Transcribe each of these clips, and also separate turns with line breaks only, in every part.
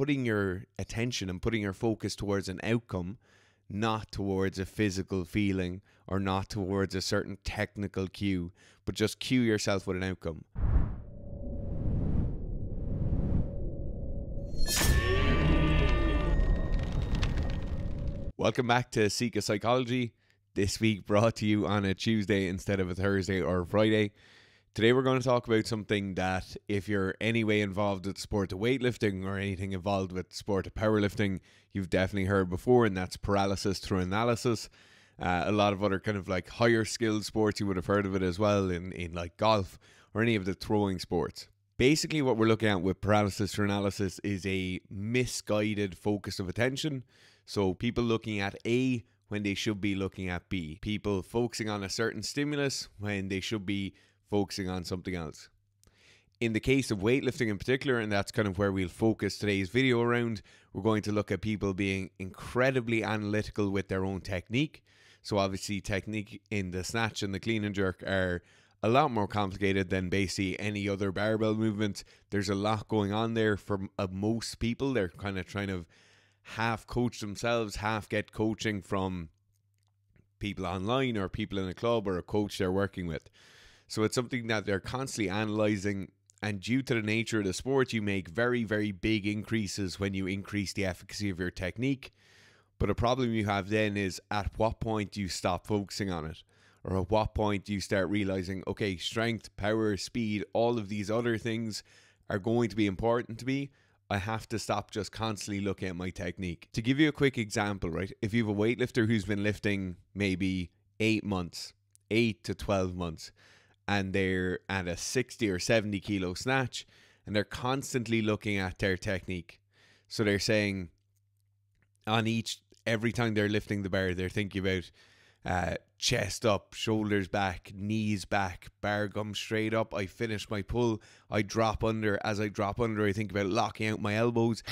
putting your attention and putting your focus towards an outcome, not towards a physical feeling or not towards a certain technical cue, but just cue yourself with an outcome. Welcome back to Seek a Psychology. This week brought to you on a Tuesday instead of a Thursday or a Friday. Today we're going to talk about something that if you're anyway involved with the sport of weightlifting or anything involved with the sport of powerlifting, you've definitely heard before, and that's paralysis through analysis. A lot of other kind of like higher skilled sports, you would have heard of it as well in like golf or any of the throwing sports. Basically what we're looking at with paralysis through analysis is a misguided focus of attention. So people looking at A when they should be looking at B. People focusing on a certain stimulus when they should be focusing on something else. In the case of weightlifting in particular, and that's kind of where we'll focus today's video around, we're going to look at people being incredibly analytical with their own technique. So obviously technique in the snatch and the clean and jerk are a lot more complicated than basically any other barbell movement. There's a lot going on there for most people. They're kind of trying to half coach themselves, half get coaching from people online or people in a club or a coach they're working with. So it's something that they're constantly analyzing, and due to the nature of the sport, you make very, very big increases when you increase the efficacy of your technique. But a problem you have then is at what point do you stop focusing on it? Or at what point do you start realizing, okay, strength, power, speed, all of these other things are going to be important to me. I have to stop just constantly looking at my technique. To give you a quick example, right? If you have a weightlifter who's been lifting maybe 8 months, 8 to 12 months, and they're at a 60 or 70 kilo snatch, and they're constantly looking at their technique. So they're saying on every time they're lifting the bar, they're thinking about chest up, shoulders back, knees back, bar gum straight up. I finish my pull, I drop under. As I drop under, I think about locking out my elbows.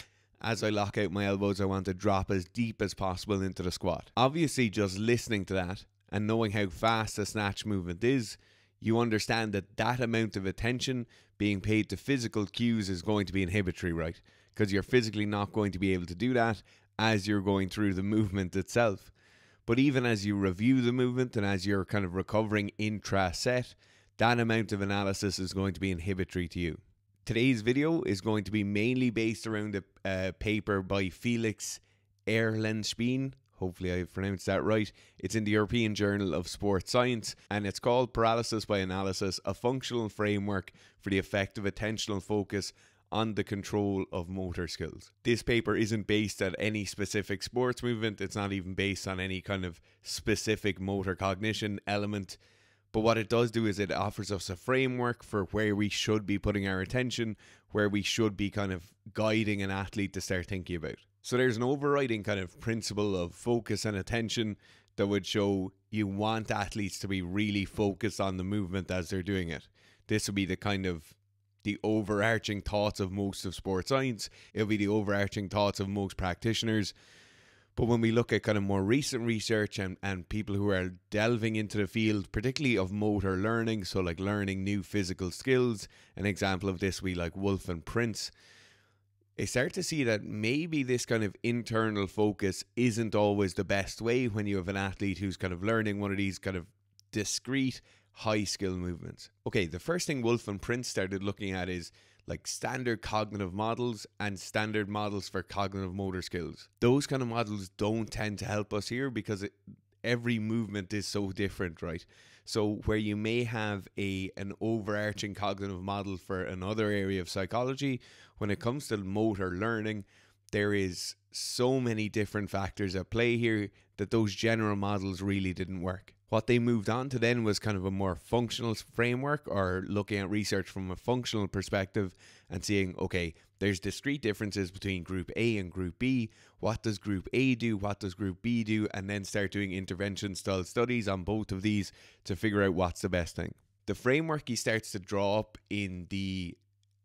As I lock out my elbows, I want to drop as deep as possible into the squat. Obviously, just listening to that and knowing how fast a snatch movement is, you understand that that amount of attention being paid to physical cues is going to be inhibitory, right? Because you're physically not going to be able to do that as you're going through the movement itself. But even as you review the movement and as you're kind of recovering intra-set, that amount of analysis is going to be inhibitory to you. Today's video is going to be mainly based around a paper by Felix Erlenspien. Hopefully I've pronounced that right. It's in the European Journal of Sports Science, and it's called Paralysis by Analysis, a functional framework for the effective attentional focus on the control of motor skills. This paper isn't based at any specific sports movement. It's not even based on any kind of specific motor cognition element. But what it does do is it offers us a framework for where we should be putting our attention, where we should be kind of guiding an athlete to start thinking about. So there's an overriding kind of principle of focus and attention that would show you want athletes to be really focused on the movement as they're doing it. This would be the kind of the overarching thoughts of most of sports science. It'll be the overarching thoughts of most practitioners. But when we look at kind of more recent research and people who are delving into the field, particularly of motor learning, so like learning new physical skills, an example of this would be like Wolf and Prince, they start to see that maybe this kind of internal focus isn't always the best way when you have an athlete who's kind of learning one of these kind of discrete high skill movements. Okay, the first thing Wolf and Prince started looking at is like standard cognitive models and standard models for cognitive motor skills. Those kind of models don't tend to help us here because every movement is so different, right? So where you may have an overarching cognitive model for another area of psychology, when it comes to motor learning, there is so many different factors at play here that those general models really didn't work. What they moved on to then was kind of a more functional framework, or looking at research from a functional perspective and seeing, okay, there's discrete differences between group A and group B. What does group A do? What does group B do? And then start doing intervention style studies on both of these to figure out what's the best thing. The framework he starts to draw up in the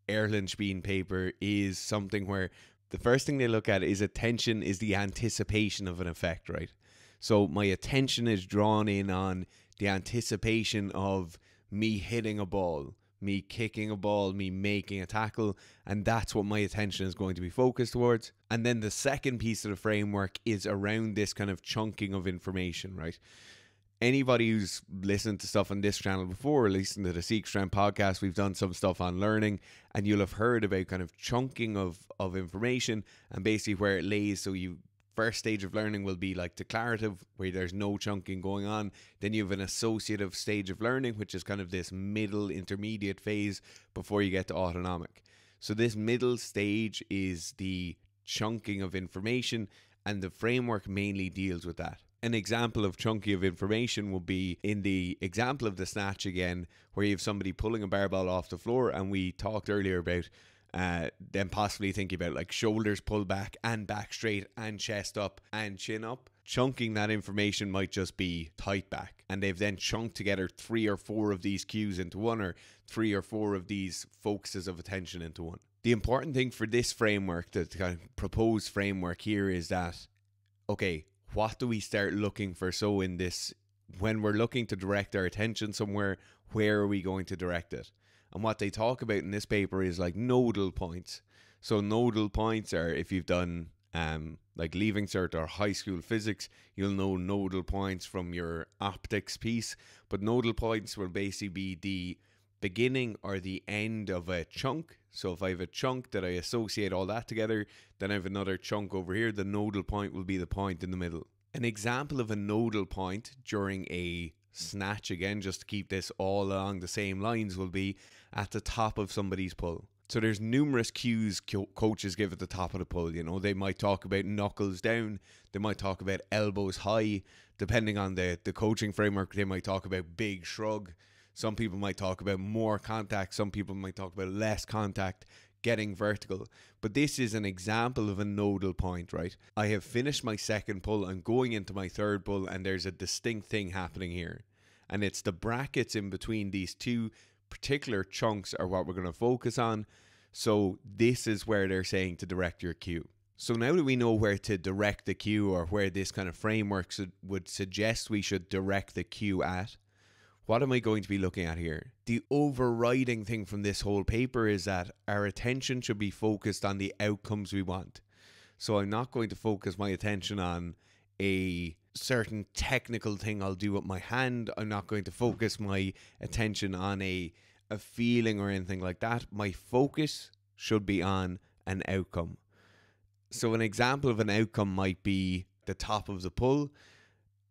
Erlenspien paper is something where the first thing they look at is attention is the anticipation of an effect, right? So my attention is drawn in on the anticipation of me hitting a ball, me kicking a ball, me making a tackle, and that's what my attention is going to be focused towards. And then the second piece of the framework is around this kind of chunking of information, right? Anybody who's listened to stuff on this channel before, listened to the Seek Strength podcast, we've done some stuff on learning, and you'll have heard about kind of chunking of information and basically where it lays. So first stage of learning will be like declarative, where there's no chunking going on. Then you have an associative stage of learning, which is kind of this middle intermediate phase before you get to autonomic. So this middle stage is the chunking of information, and the framework mainly deals with that. An example of chunky of information will be in the example of the snatch again, where you have somebody pulling a barbell off the floor, and we talked earlier about then possibly thinking about like shoulders pulled back and back straight and chest up and chin up. Chunking that information might just be tight back, and they've then chunked together 3 or 4 of these cues into one, or 3 or 4 of these focuses of attention into one. The important thing for this framework, the kind of proposed framework here, is that, okay, what do we start looking for? So in this, when we're looking to direct our attention somewhere, where are we going to direct it? And what they talk about in this paper is like nodal points. So nodal points are, if you've done like Leaving Cert or high school physics, you'll know nodal points from your optics piece. But nodal points will basically be the beginning or the end of a chunk. So if I have a chunk that I associate all that together, then I have another chunk over here. The nodal point will be the point in the middle. An example of a nodal point during a snatch, again, just to keep this all along the same lines, will be at the top of somebody's pull. So there's numerous cues coaches give at the top of the pull. You know, they might talk about knuckles down, they might talk about elbows high. Depending on the coaching framework, they might talk about big shrug. Some people might talk about more contact, some people might talk about less contact, getting vertical. But this is an example of a nodal point, right? I have finished my second pull, I'm going into my third pull, and there's a distinct thing happening here. And it's the brackets in between these two particular chunks are what we're going to focus on. So this is where they're saying to direct your cue. So now that we know where to direct the cue, or where this kind of framework would suggest we should direct the cue at, what am I going to be looking at here? The overriding thing from this whole paper is that our attention should be focused on the outcomes we want. So I'm not going to focus my attention on a certain technical thing I'll do with my hand. I'm not going to focus my attention on a feeling or anything like that. My focus should be on an outcome. So an example of an outcome might be the top of the pull.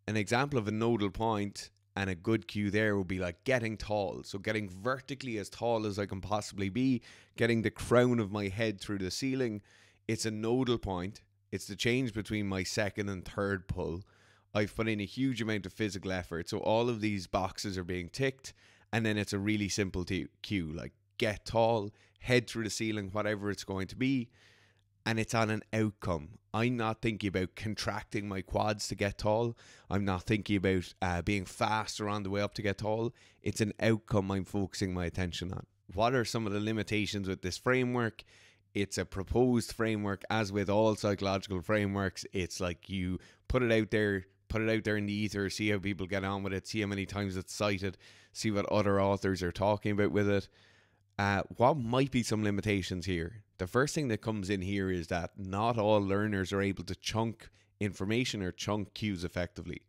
An example of a nodal point and a good cue there would be like getting tall. So getting vertically as tall as I can possibly be, getting the crown of my head through the ceiling. It's a nodal point. It's the change between my second and third pull. I've put in a huge amount of physical effort. So all of these boxes are being ticked. And then it's a really simple cue, like get tall, head through the ceiling, whatever it's going to be. And it's on an outcome. I'm not thinking about contracting my quads to get tall. I'm not thinking about being faster on the way up to get tall. It's an outcome I'm focusing my attention on. What are some of the limitations with this framework? It's a proposed framework. As with all psychological frameworks, it's like you put it out there in the ether, see how people get on with it, see how many times it's cited, see what other authors are talking about with it. What might be some limitations here? The first thing that comes in here is that not all learners are able to chunk information or chunk cues effectively.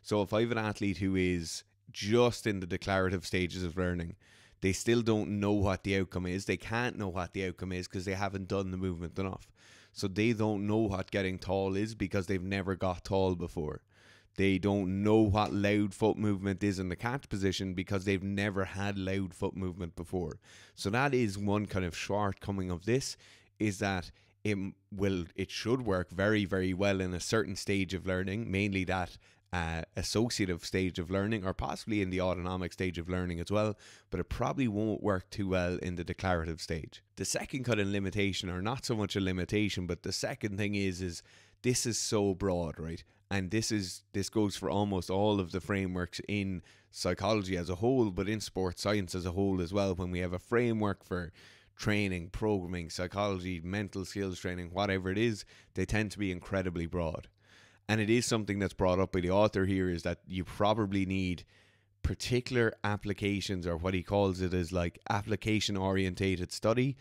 So if I have an athlete who is just in the declarative stages of learning, they still don't know what the outcome is. They can't know what the outcome is because they haven't done the movement enough. So they don't know what getting tall is because they've never got tall before. They don't know what loud foot movement is in the catch position because they've never had loud foot movement before. So that is one kind of shortcoming of this, is that it should work very, very well in a certain stage of learning, mainly that associative stage of learning, or possibly in the autonomic stage of learning as well, but it probably won't work too well in the declarative stage. The second kind of limitation, or not so much a limitation, but the second thing is this is so broad, right? And this goes for almost all of the frameworks in psychology as a whole, but in sports science as a whole as well. When we have a framework for training, programming, psychology, mental skills training, whatever it is, they tend to be incredibly broad. And it is something that's brought up by the author here, is that you probably need particular applications, or what he calls it is like application orientated study.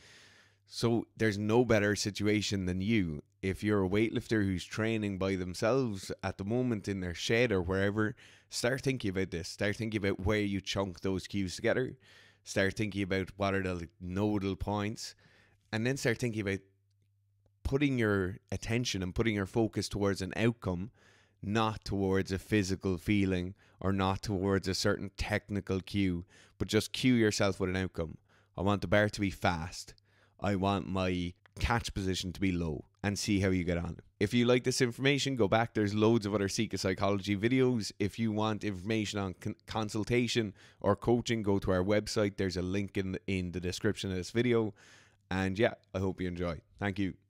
So there's no better situation than you. If you're a weightlifter who's training by themselves at the moment in their shed or wherever, start thinking about this. Start thinking about where you chunk those cues together. Start thinking about what are the nodal points. And then start thinking about putting your attention and putting your focus towards an outcome, not towards a physical feeling or not towards a certain technical cue, but just cue yourself with an outcome. I want the bar to be fast. I want my catch position to be low, and see how you get on. If you like this information, go back. There's loads of other Seek a Psychology videos. If you want information on consultation or coaching, go to our website. There's a link in the description of this video. And yeah, I hope you enjoy. Thank you.